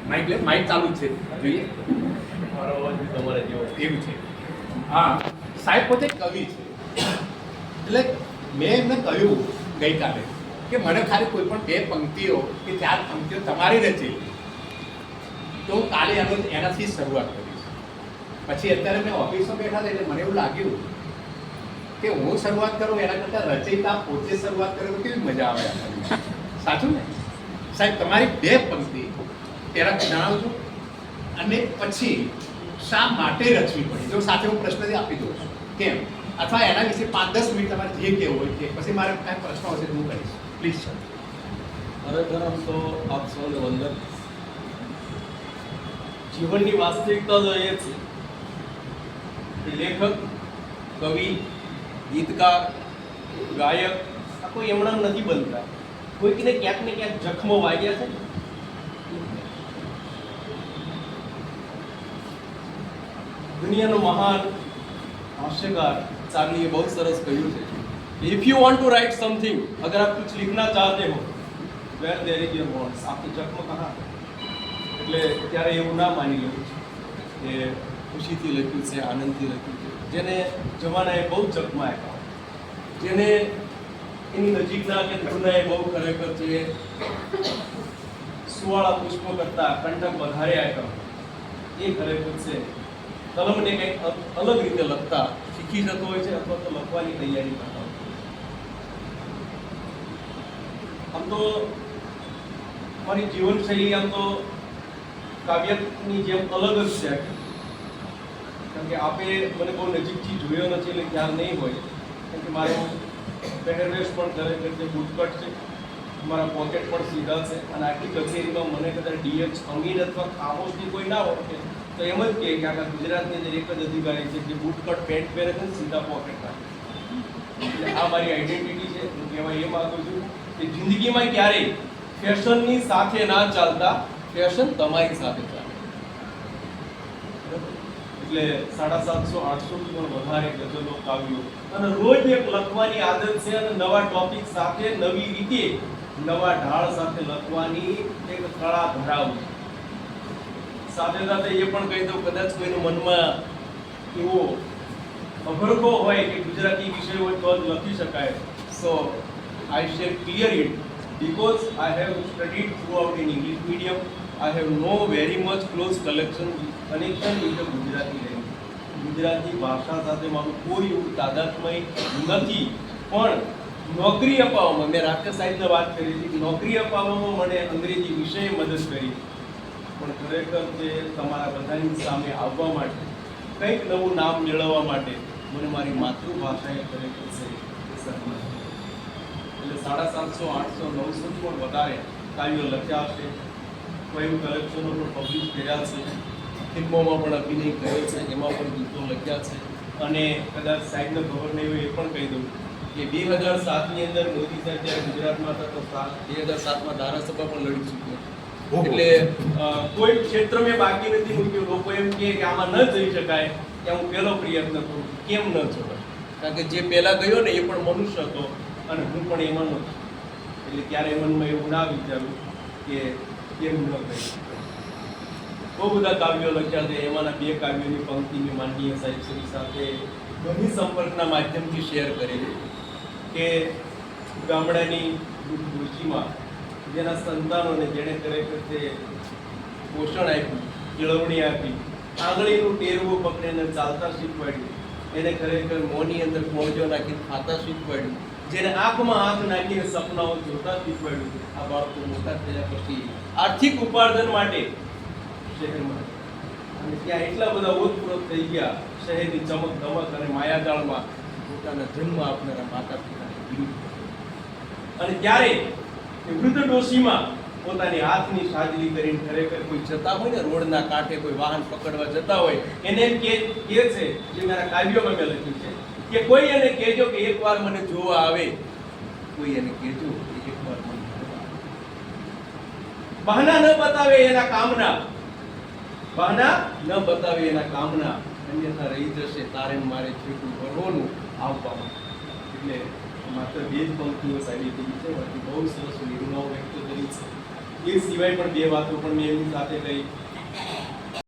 Mike ચાલુ જ છે, જોઈએ મારો અવાજ બી તમારે જેવો એવું છે. હા, સાહેબ પોતે કવિ છે. એટલે મેં એમને કહ્યું ગઈકાલે કે મને ખાલી કોઈ પણ 2 પંક્તિઓ કે 4 પંક્તિઓ તમારી રચી તો હું કાલે એનાથી શરૂઆત કરીશ. પછી અત્યારે મેં ઓફિસમાં બેઠા હતા એટલે મને એવું લાગ્યું કે હું શરૂઆત કરું એના કરતાં રચયિતા પોતે શરૂઆત કરે તો કેવી મજા આવે આપણને. સાચું ને સાહેબ? તમારી 2 પંક્તિ પહેલાં જણાવજો અને પછી શા માટે રચવી પડી, જો સાથે હું પ્રશ્નથી આપી દઉં છું કેમ, અથવા એના વિશે 5-10 મિનિટ તમારે જે કહેવું હોય કે પછી મારે કાંઈ પ્રશ્નો હશે તો હું કહીશ. Please sir. ખરેખર આમ તો આપ સૌને વંદન. જીવનની વાસ્તવિકતા તો એ છે કે લેખક, કવિ, ગીતકાર, ગાયક આ કોઈ એમણામ નથી બનતા. કોઈકને ક્યાંક ને ક્યાંક જખમો વાગ્યા છે. દુનિયાનો મહાન हास्यकार चार्ली बहुत सरस કહ્યું છે कि if you want to write something, अगर आप कुछ लिखना चाहते हो, where there is your words, आपकी जख्म कहाँ? એટલે ત્યારે એવું ના માની લેવું કે ખુશીથી લખ્યું છે, આનંદથી લખ્યું છે. જેને જમાનાએ બહુ જખમા આપ્યા, જેને એની નજીકના કે દૂરનાએ બહુ ખરેખર છે સુવાળા પુષ્પો કરતા કંઠક વધારે આપ્યા, એ ખરેખર છે કલમને કંઈક અલગ રીતે લખતા શીખી જતો હોય છે અથવા તો લખવાની તૈયારી કરતા હોય. આમ તો મારી જીવનશૈલી આમ તો કાવ્યની જેમ અલગ જ છે, કારણ કે આપે મને બહુ નજીકથી જોયો નથી એટલે ખ્યાલ નહીં હોય. કારણ કે મારો પહેરવેશ પણ ખરેખર જે બુટકટ છે, મારા પોકેટ પણ સીધા છે, અને આખી કચેરીમાં મને કદાચ ડીએચ અમીર અથવા ખામોશની કોઈ ના હોય તો એમ જ કહે કે આખા ગુજરાતની અંદર એક જ અધિકારી છે જે બૂટકટ પેન્ટ પહેરે છે સીધા પોકેટ રાખે. એટલે આ મારી આઈડેન્ટિટી છે. હું કહેવા એ માંગુ છું કે જિંદગીમાં ક્યારેય ફેશનની સાથે ના ચાલતા, ફેશન તમારી સાથે ચાલે. એટલે 750-800 થી પણ વધારે ગઝલો, કાવ્યો અને રોજ એક લખવાની આદત છે, અને નવા ટોપિક સાથે, નવી રીતે, નવા ઢાળ સાથે લખવાની એક કળા ધરાવું. સાથે સાથે એ પણ કહી દઉં, કદાચ કોઈના મનમાં એવો અભરખો હોય કે ગુજરાતી વિષય હોય તો જ લખી શકાય, so I shall clear it because I have studied throughout in English medium. I have no very much close connection with the Gujarati language. Gujarati ભાષા સાથે મારું કોઈ એવું તાદાત્મય નથી, પણ નોકરી અપાવવામાં, મેં રાકેશ સાહેબને વાત કરી હતી, નોકરી અપાવવામાં મને અંગ્રેજી વિષયે મદદ કરી. પણ ખરેખર તે તમારા બધાની સામે આવવા માટે, કંઈક નવું નામ મેળવવા માટે મને મારી માતૃભાષાએ ખરેખર છે એ સન્માન. એટલે 750, 800, 900 થી પણ વધારે કાવ્યો લખ્યા છે, કોઈ કલેક્શનો પણ પબ્લિશ કર્યા છે, ફિલ્મોમાં પણ અભિનય કર્યો છે, એમાં પણ ગીતો લખ્યા છે. અને કદાચ સાહેબને ખબર નહીં હોય એ પણ કહી દઉં કે 2007ની અંદર મોદી સાહેબ જ્યારે ગુજરાતમાં હતા તો 2007માં ધારાસભા પણ લડી ચૂક્યો. એટલે કોઈ ક્ષેત્ર મેં બાકી નથી મૂક્યું. લોકો એમ કહે કે આમાં ન જઈ શકાય, ત્યાં હું પહેલો પ્રયત્ન કરું. કેમ ન જવાય? કારણ કે જે પહેલા ગયો ને એ પણ મનુષ્ય હતો અને હું પણ એમાં નહોતો. એટલે ક્યારેય મનમાં એવું ના વિચારું કે કેમ ન કહી. બહુ બધા કાવ્યો લખ્યા છે. એમાંના 2 કાવ્યોની પંક્તિ મેં માનનીય સાહેબ શ્રી સાથે ઘણી સંપર્કના માધ્યમથી શેર કરેલી કે ગામડાની ડોશીમાં જેના સંતાનોને જેણે ખરેખર તે પોષણ આપ્યું, કેળવણી આપી, આંગળીનું ટેરવું પકડીને ચાલતા શીખવાડ્યું, એને ખરેખર મોંની અંદર કોળજો નાખીને ખાતા શીખવાડ્યું, જેને આંખમાં આંખ નાખીને સપનાઓ જોતા શીખવાડ્યું. આ બાળકો મોટા થયા પછી આર્થિક ઉપાર્જન માટે શહેરમાં, અને ત્યાં એટલા બધા ઓતપ્રોત થઈ ગયા શહેરની ચમક ધમક અને માયાજાળમાં પોતાના જન્મ આપનારા માતા પિતાને વિરુદ્ધ. અને ત્યારે વૃદ્ધ ડોશીમાં પોતાની હાથની સાજલી કરીને ખરેખર કોઈ જતા હોય ને રોડના કાંઠે કોઈ વાહન પકડવા જતા હોય એને એમ કે છે, જે મારા કાવ્યોમાં મેં લખ્યું છે કે કોઈ એને કહેજો કે એકવાર મને જોવા આવે, કોઈ એને કહેજો કે એકવાર મને જોવા આવે. બહાના ન બતાવે એના કામના, બહાના ન બતાવે એના કામના, અન્યથા રહી જશે તારે મારે છેટું ભરવાનું આવવામાં. એટલે માત્ર 2 જ પંક્તિઓ સારી થઈ છે, બાકી બહુ સરસ નિર્માઓ વ્યક્ત કરી છે. એ સિવાય પણ બે વાતો પણ મેં એમની સાથે કહી